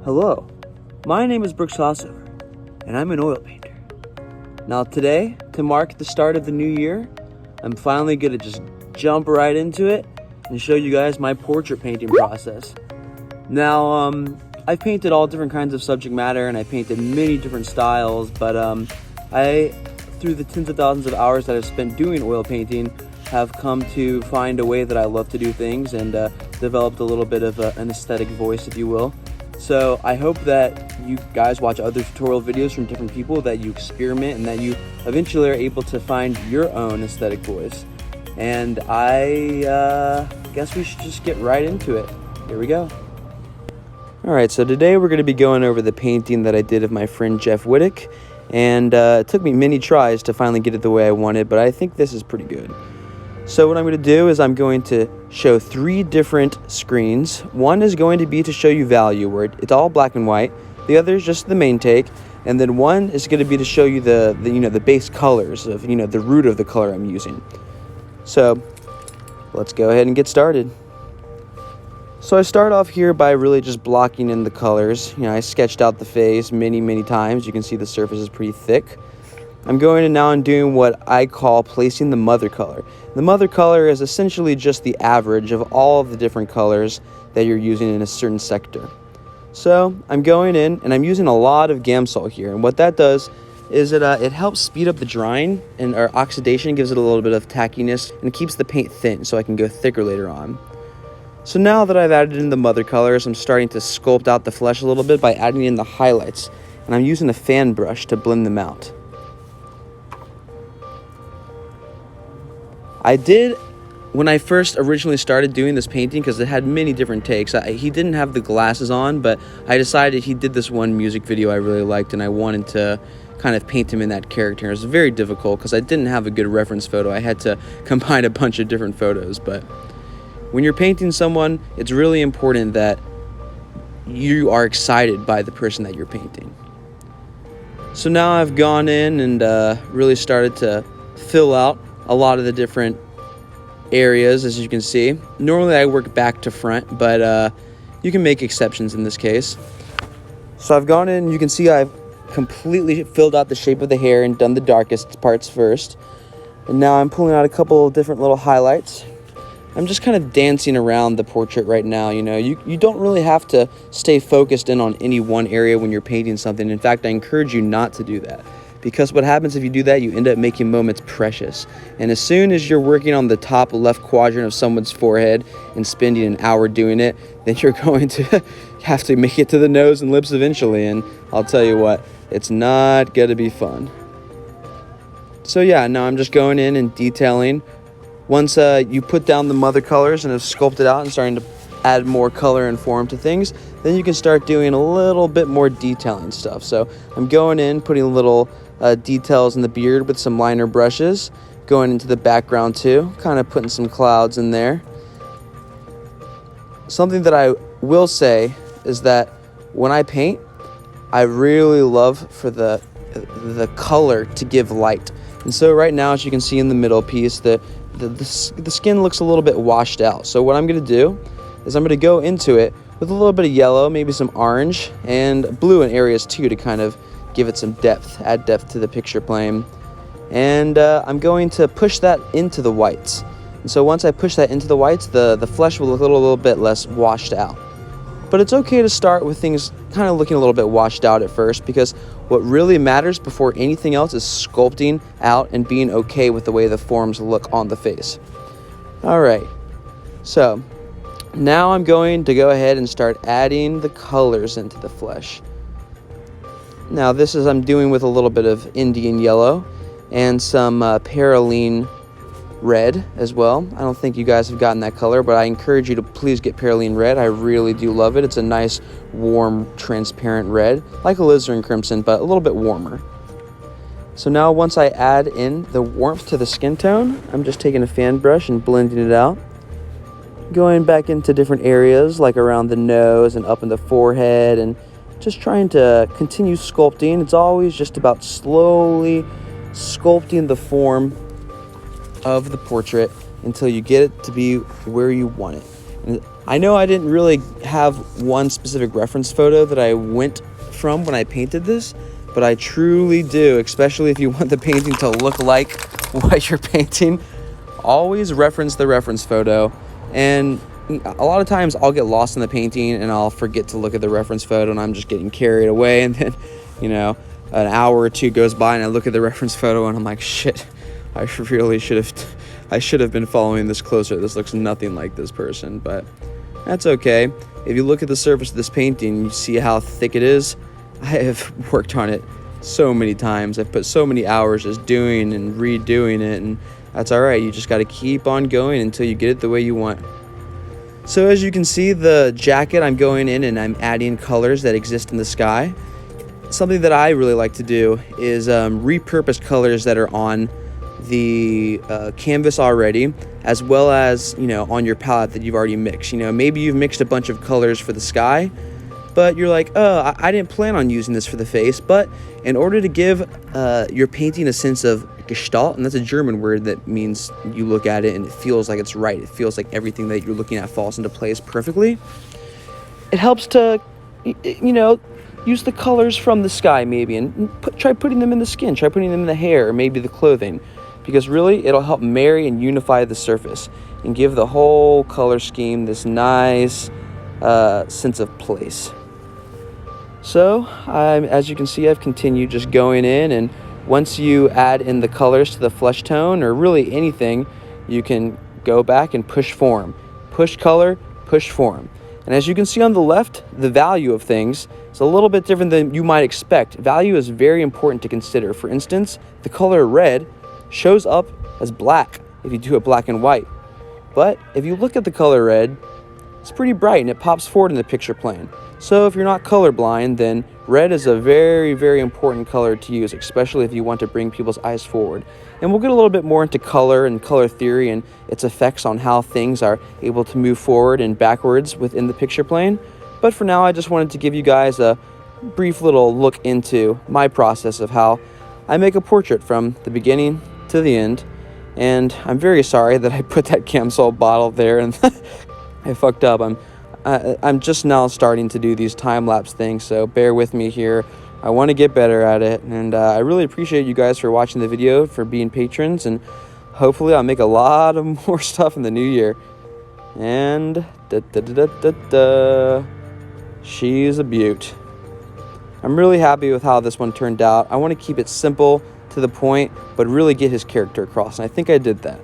Hello, my name is Brooks Hossover, and I'm an oil painter. Now today, to mark the start of the new year, I'm finally going to just jump right into it and show you guys my portrait painting process. Now, I've painted all different kinds of subject matter, and I painted many different styles, but through the tens of thousands of hours that I've spent doing oil painting, have come to find a way that I love to do things and developed a little bit of an aesthetic voice, if you will. So I hope that you guys watch other tutorial videos from different people, that you experiment, and that you eventually are able to find your own aesthetic voice. And I guess we should just get right into it. Here we go. Alright, so today we're going to be going over the painting that I did of my friend Jeff Wittick. And it took me many tries to finally get it the way I wanted, but I think this is pretty good. So what I'm going to do is I'm going to show 3 different screens. One is going to be to show you value, where it's all black and white. The other is just the main take. And then one is going to be to show you the base colors of, the root of the color I'm using. So let's go ahead and get started. So I start off here by really just blocking in the colors. I sketched out the face many times. You can see the surface is pretty thick. I'm going to now and doing what I call placing the mother color. The mother color is essentially just the average of all of the different colors that you're using in a certain sector. So I'm going in and I'm using a lot of Gamsol here, and what that does is it helps speed up the drying, and our oxidation gives it a little bit of tackiness and keeps the paint thin so I can go thicker later on. So now that I've added in the mother colors, I'm starting to sculpt out the flesh a little bit by adding in the highlights, and I'm using a fan brush to blend them out. I did, when I first originally started doing this painting, because it had many different takes, he didn't have the glasses on, but I decided he did this one music video I really liked, and I wanted to kind of paint him in that character. It was very difficult because I didn't have a good reference photo. I had to combine a bunch of different photos, but when you're painting someone, it's really important that you are excited by the person that you're painting. So now I've gone in and really started to fill out a lot of the different areas, as you can see. Normally I work back to front, but you can make exceptions in this case. So I've gone in, you can see I've completely filled out the shape of the hair and done the darkest parts first. And now I'm pulling out a couple of different little highlights. I'm just kind of dancing around the portrait right now. You don't really have to stay focused in on any one area when you're painting something. In fact, I encourage you not to do that, because what happens if you do that, you end up making moments precious. And as soon as you're working on the top left quadrant of someone's forehead and spending an hour doing it, then you're going to have to make it to the nose and lips eventually, and I'll tell you what, it's not gonna be fun. So yeah, now I'm just going in and detailing. Once you put down the mother colors and have sculpted out and starting to add more color and form to things, then you can start doing a little bit more detailing stuff. So I'm going in, putting little details in the beard with some liner brushes, going into the background too, kind of putting some clouds in there. Something that I will say is that when I paint, I really love for the color to give light. And so right now, as you can see in the middle piece, the skin looks a little bit washed out. So what I'm going to do is I'm going to go into it with a little bit of yellow, maybe some orange, and blue in areas too, to kind of give it some depth, add depth to the picture plane. And I'm going to push that into the whites. And so once I push that into the whites, the flesh will look a little bit less washed out. But it's okay to start with things kind of looking a little bit washed out at first, because what really matters before anything else is sculpting out and being okay with the way the forms look on the face. Alright, so now I'm going to go ahead and start adding the colors into the flesh. Now this is I'm doing with a little bit of Indian yellow and some Perylene red as well. I don't think you guys have gotten that color, but I encourage you to please get Perylene red. I really do love it. It's a nice, warm, transparent red, like alizarin crimson, but a little bit warmer. So now once I add in the warmth to the skin tone, I'm just taking a fan brush and blending it out. Going back into different areas, like around the nose and up in the forehead, and just trying to continue sculpting. It's always just about slowly sculpting the form of the portrait until you get it to be where you want it. And I know I didn't really have one specific reference photo that I went from when I painted this, but I truly do, especially if you want the painting to look like what you're painting. Always reference the reference photo. And a lot of times I'll get lost in the painting and I'll forget to look at the reference photo, and I'm just getting carried away, and then, you know, an hour or two goes by and I look at the reference photo and I'm like, shit, I should have been following this closer. This looks nothing like this person, but that's okay. If you look at the surface of this painting, you see how thick it is. I have worked on it so many times. I've put so many hours just doing and redoing it, and that's all right. You just got to keep on going until you get it the way you want. So as you can see, the jacket, I'm going in and I'm adding colors that exist in the sky. Something that I really like to do is repurpose colors that are on the canvas already, as well as, you know, on your palette that you've already mixed. You know, maybe you've mixed a bunch of colors for the sky, but you're like, oh, I didn't plan on using this for the face. But in order to give your painting a sense of Gestalt, and that's a German word that means you look at it and it feels like it's right. It feels like everything that you're looking at falls into place perfectly. It helps to, you know, use the colors from the sky maybe, and try putting them in the skin, try putting them in the hair, or maybe the clothing, because really it'll help marry and unify the surface and give the whole color scheme this nice sense of place. So as you can see, I've continued just going in, and once you add in the colors to the flesh tone, or really anything, you can go back and push form. Push color, push form. And as you can see on the left, the value of things is a little bit different than you might expect. Value is very important to consider. For instance, the color red shows up as black if you do it black and white. But if you look at the color red, it's pretty bright and it pops forward in the picture plane. So if you're not colorblind, then red is a very, very important color to use, especially if you want to bring people's eyes forward. And we'll get a little bit more into color and color theory and its effects on how things are able to move forward and backwards within the picture plane. But for now, I just wanted to give you guys a brief little look into my process of how I make a portrait from the beginning to the end. And I'm very sorry that I put that Camsol bottle there and I fucked up. I'm just now starting to do these time-lapse things, so bear with me here. I want to get better at it, and I really appreciate you guys for watching the video, for being patrons, and hopefully I'll make a lot of more stuff in the new year. And she's a beaut. I'm really happy with how this one turned out. I want to keep it simple, to the point, but really get his character across, and I think I did that.